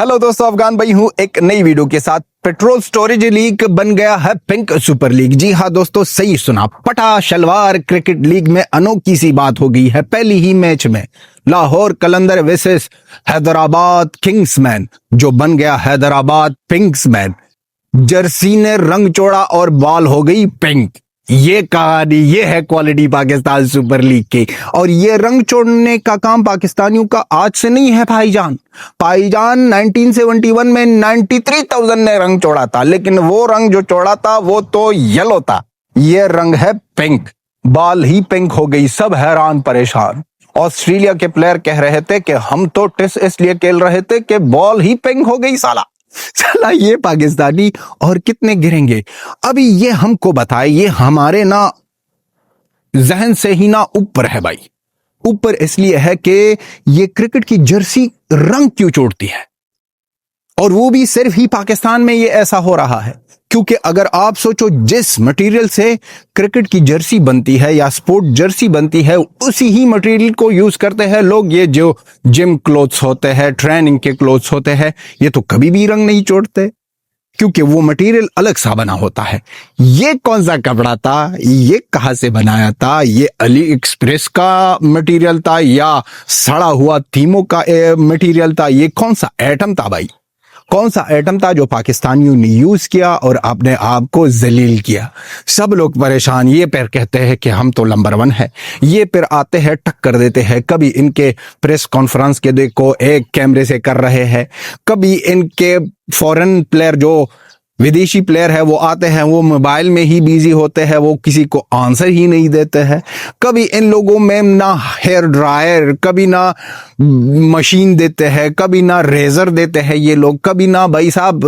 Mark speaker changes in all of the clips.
Speaker 1: Hello दोस्तों, अफगान भाई हूं एक नई वीडियो के साथ। पेट्रोल स्टोरेज लीग बन गया है पिंक सुपर लीग। जी हां दोस्तों, सही सुना। पटा शलवार क्रिकेट लीग में अनोखी सी बात हो गई है। पहली ही मैच में लाहौर कलंदर वर्सेस हैदराबाद किंग्समैन, जो बन गया हैदराबाद पिंक्समैन। जर्सी ने रंग छोड़ा और बॉल हो गई पिंक। ये कहानी, ये है क्वालिटी पाकिस्तान सुपर लीग की। और ये रंग छोड़ने का काम पाकिस्तानियों का आज से नहीं है भाईजान। 1971 में 93,000 ने रंग छोड़ा था, लेकिन वो रंग जो छोड़ा था वो तो येलो था। ये रंग है पिंक। बॉल ही पिंक हो गई, सब हैरान परेशान। ऑस्ट्रेलिया के प्लेयर कह रहे थे कि हम तो टेस्ट इसलिए खेल रहे थे कि बॉल ही पिंक हो गई। साला ये पाकिस्तानी और कितने गिरेंगे अभी ये हमको बताए। ये हमारे ना जहन से ही ना ऊपर है भाई। ऊपर इसलिए है कि ये क्रिकेट की जर्सी रंग क्यों छोड़ती है, और वो भी सिर्फ ही पाकिस्तान में ये ऐसा हो रहा है। क्योंकि अगर आप सोचो, जिस मटेरियल से क्रिकेट की जर्सी बनती है या स्पोर्ट जर्सी बनती है, उसी ही मटेरियल को यूज करते हैं लोग। ये जो जिम क्लोथ्स होते हैं, ट्रेनिंग के क्लोथ्स होते हैं, ये तो कभी भी रंग नहीं छोड़ते, क्योंकि वो मटेरियल अलग सा बना होता है। ये कौन सा कपड़ा था, ये कहां से बनाया था, ये अली एक्सप्रेस का मटेरियल था या सड़ा हुआ तीमों का मटेरियल था? ये कौन सा एटम था भाई? कौन सा एटम था जो पाकिस्तानियों ने यूज किया और अपने आप को जलील किया? सब लोग परेशान। ये फिर कहते हैं कि हम तो नंबर 1 है। ये फिर आते हैं टक्कर देते हैं। कभी इनके प्रेस कॉन्फ्रेंस के देखो एक कैमरे से कर रहे हैं, कभी इनके फॉरेन प्लेयर जो विदेशी प्लेयर है वो आते हैं, वो मोबाइल में ही बिजी होते हैं, वो किसी को आंसर ही नहीं देते हैं। कभी इन लोगों में ना हेयर ड्रायर, कभी ना मशीन देते हैं, कभी ना रेजर देते हैं ये लोग, कभी ना भाई साहब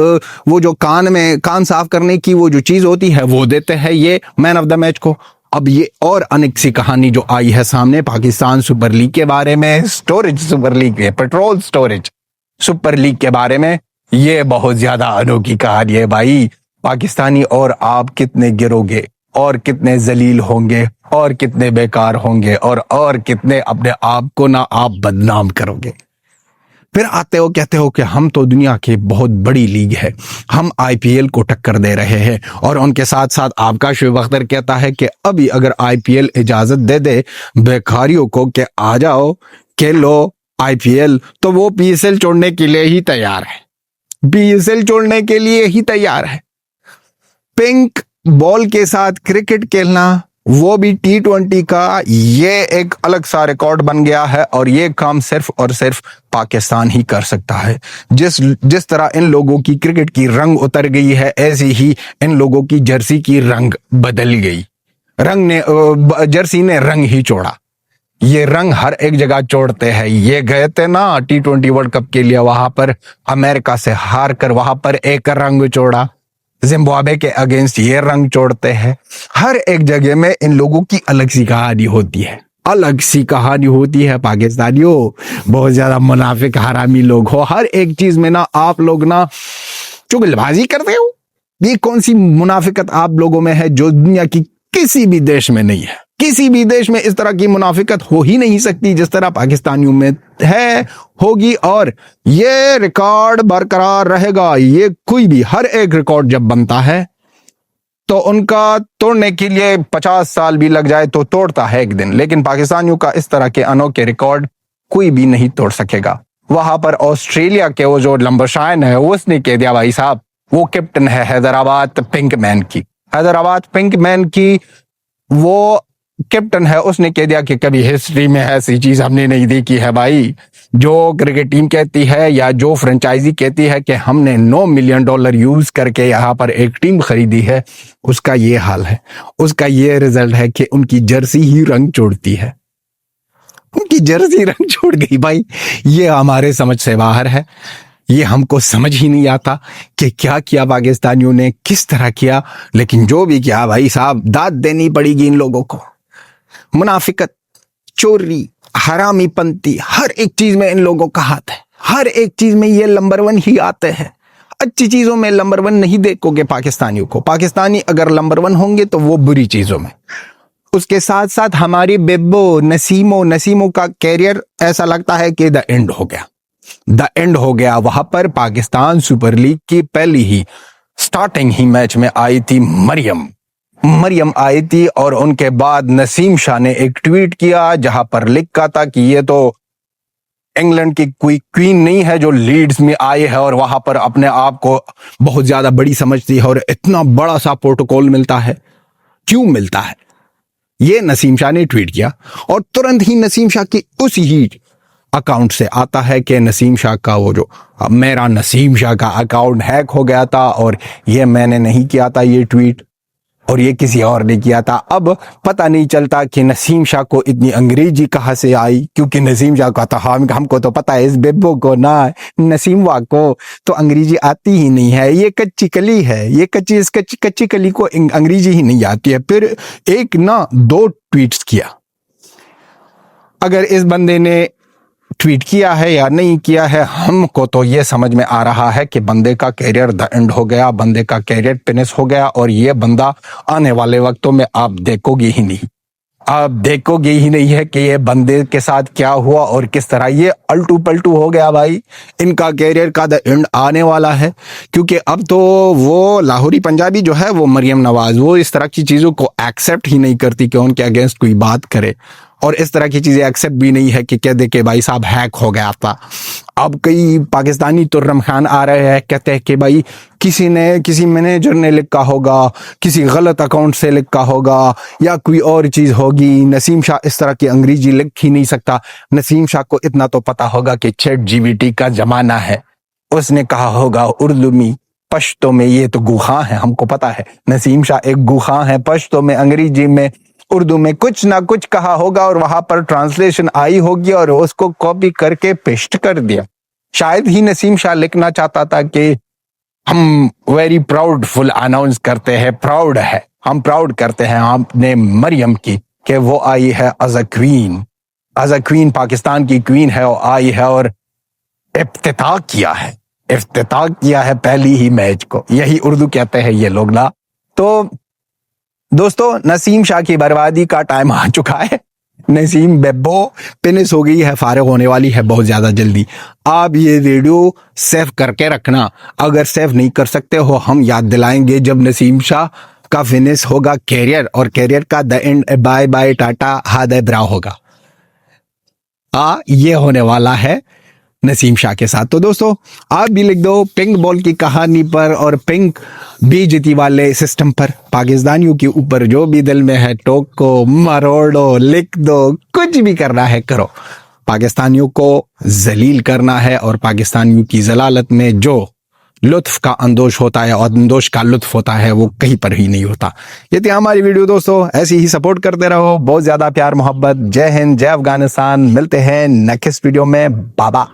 Speaker 1: वो जो कान साफ करने की वो जो चीज होती है वो देते हैं ये मैन ऑफ द मैच को। अब ये और अनेक सी कहानी जो आई है सामने पाकिस्तान सुपर लीग के बारे में, स्टोरेज सुपर लीग के, पेट्रोल स्टोरेज सुपर लीग के बारे में, ये बहुत ज्यादा अनोखी कहानी है भाई। पाकिस्तानी और आप कितने गिरोगे, और कितने जलील होंगे, और कितने बेकार होंगे, और कितने अपने आप को ना आप बदनाम करोगे। फिर आते हो कहते हो कि हम तो दुनिया की बहुत बड़ी लीग है, हम आईपीएल को टक्कर दे रहे हैं। और उनके साथ साथ आपका शुएब अख्तर कहता है कि अभी अगर आईपीएल इजाजत दे दे बेकारियों को कि आ जाओ खेलो आईपीएल, तो वो पीएसएल छोड़ने के लिए ही तैयार है। पीएसएल छोड़ने के लिए ही तैयार है। पिंक बॉल के साथ क्रिकेट खेलना, वो भी T20 का, ये एक अलग सा रिकॉर्ड बन गया है। और ये काम सिर्फ और सिर्फ पाकिस्तान ही कर सकता है। जिस तरह इन लोगों की क्रिकेट की रंग उतर गई है, ऐसी ही इन लोगों की जर्सी की रंग बदल गई। जर्सी ने रंग ही छोड़ा। ये रंग हर एक जगह छोड़ते हैं। ये गए थे ना T20 वर्ल्ड कप के लिए, वहां पर अमेरिका से हार कर वहां पर एक रंग छोड़ा। जिम्बाब्वे के अगेंस्ट ये रंग छोड़ते हैं। हर एक जगह में इन लोगों की अलग सी कहानी होती है, अलग सी कहानी होती है। पाकिस्तानियों बहुत ज्यादा मुनाफिक हरामी लोग हो। हर एक चीज में ना आप लोग ना चुगलबाजी करते हो। ये कौन सी मुनाफिकत आप लोगों में है जो दुनिया की किसी भी देश में नहीं है? किसी भी देश में इस तरह की मुनाफिकत हो ही नहीं सकती जिस तरह पाकिस्तानियों में है, होगी। और ये रिकॉर्ड बरकरार रहेगा। ये कोई भी हर एक रिकॉर्ड जब बनता है तो उनका तोड़ने के लिए 50 साल भी लग जाए तो तोड़ता है एक दिन, लेकिन पाकिस्तानियों का इस तरह के अनोखे रिकॉर्ड कोई भी नहीं तोड़ सकेगा। वहां पर ऑस्ट्रेलिया के वो जो लंबरशाइन है उसने कह दिया भाई साहब, वो कैप्टन है हैदराबाद पिंकमैन की, हैदराबाद पिंकमैन की वो कैप्टन है, उसने कह दिया कि कभी हिस्ट्री में ऐसी चीज हमने नहीं देखी है भाई। जो क्रिकेट टीम कहती है या जो फ्रेंचाइजी कहती है कि हमने $9 मिलियन यूज करके यहाँ पर एक टीम खरीदी है, उसका ये हाल है, उसका ये रिजल्ट है कि उनकी जर्सी ही रंग छोड़ती है। उनकी जर्सी रंग छोड़ गई भाई। ये हमारे समझ से बाहर है। ये हमको समझ ही नहीं आता कि क्या किया पाकिस्तानियों ने, किस तरह किया। लेकिन जो भी किया भाई साहब, दाद देनी पड़ेगी इन लोगों को। मुनाफिकत, चोरी, हरामीपंती, हर एक चीज में इन लोगों का हाथ है। हर एक चीज में ये नंबर 1 ही आते हैं। अच्छी चीजों में नंबर 1 नहीं देखोगे पाकिस्तानियों को। पाकिस्तानी अगर नंबर 1 होंगे तो वो बुरी चीजों में। उसके साथ साथ हमारी बेबो नसीमो का कैरियर ऐसा लगता है कि द एंड हो गया। द एंड हो गया। वहां पर पाकिस्तान सुपर लीग की पहली ही स्टार्टिंग ही मैच में आई थी मरियम आई थी, और उनके बाद नसीम शाह ने एक ट्वीट किया जहां पर लिखा था कि ये तो इंग्लैंड की कोई क्वीन नहीं है जो लीड्स में आई है और वहां पर अपने आप को बहुत ज्यादा बड़ी समझती है, और इतना बड़ा सा प्रोटोकॉल मिलता है, क्यों मिलता है? ये नसीम शाह ने ट्वीट किया, और तुरंत ही नसीम शाह की उस ही अकाउंट से आता है कि नसीम शाह का वो जो मेरा नसीम शाह का अकाउंट हैक हो गया था, और ये मैंने नहीं किया था ये ट्वीट, और ये किसी और ने किया था। अब पता नहीं चलता कि नसीम शाह को इतनी अंग्रेजी कहाँ से आई, क्योंकि नसीम शाह का तो हमको तो पता है, इस बेबो को ना नसीम वाह को तो अंग्रेजी आती ही नहीं है, ये कच्ची कली है, ये कच्ची कली को अंग्रेजी ही नहीं आती है। फिर एक ना दो ट्वीट्स किया। अगर इस बंदे ने ट्वीट किया है या नहीं किया है, हमको तो ये समझ में आ रहा है कि बंदे का कैरियर द एंड हो गया, बंदे का कैरियर फिनिश हो गया, और ये बंदा आने वाले वक्तों में आप देखोगे ही नहीं है कि ये बंदे के साथ क्या हुआ और किस तरह ये अल्टू पल्टू हो गया। भाई, इनका कैरियर का द एंड आने वाला है, क्योंकि अब तो वो लाहौरी पंजाबी जो है, वो मरियम नवाज, वो इस तरह की चीज़ों को एक्सेप्ट ही नहीं करती कि उनके अगेंस्ट कोई बात करे, और इस तरह की चीज़ें एक्सेप्ट भी नहीं है कि कह दे कि भाई साहब हैक हो गया था। अब कई पाकिस्तानी तुर्रम खान आ रहे हैं, कहते हैं कि भाई किसी मैनेजर ने लिखा होगा, किसी गलत अकाउंट से लिखा होगा, या कोई और चीज़ होगी। नसीम शाह इस तरह की अंग्रेजी लिख ही नहीं सकता। नसीम शाह को इतना तो पता होगा कि ChatGPT का ज़माना है, उसने कहा होगा उर्दू में, पश्तो में, ये तो गुखा है, हमको पता है नसीम शाह एक गुखा है, पश्तो में, अंग्रेजी में, उर्दू में कुछ ना कुछ कहा होगा, और वहां पर ट्रांसलेशन आई होगी और उसको कॉपी करके पेस्ट कर दिया। शायद ही नसीम शाह लिखना चाहता था कि हम वेरी प्राउडफुल अनाउंस करते हैं, हम प्राउड करते हैं आपने मरियम की कि वो आई है एज अ क्वीन, पाकिस्तान की क्वीन है, वो आई है और इफ्तिताह किया है पहली ही मैच को। यही उर्दू कहते हैं ये लोग ना। तो दोस्तों, नसीम शाह की बर्बादी का टाइम आ चुका है। नसीम बेबो फिनिश हो गई है, फारिग होने वाली है बहुत ज्यादा जल्दी। आप ये वीडियो सेव करके रखना, अगर सेव नहीं कर सकते हो हम याद दिलाएंगे जब नसीम शाह का फिनिश होगा कैरियर, और कैरियर का the end, bye bye tata हादे ब्रा होगा। ये होने वाला है नसीम शाह के साथ। तो दोस्तों, आप भी लिख दो पिंक बॉल की कहानी पर और पिंक बेइज्जती वाले सिस्टम पर, पाकिस्तानियों के ऊपर जो भी दिल में है टोको, मरोड़ो, लिख दो, कुछ भी करना है करो। पाकिस्तानियों को जलील करना है, और पाकिस्तानियों की जलालत में जो लुत्फ का अंदोश होता है और अंदोश का लुत्फ होता है वो कहीं पर ही नहीं होता। ये थी हमारी वीडियो दोस्तों, ऐसी ही सपोर्ट करते रहो, बहुत ज्यादा प्यार मोहब्बत। जय हिंद, जय अफगानिस्तान। मिलते हैं नेक्स्ट वीडियो में, बाबा।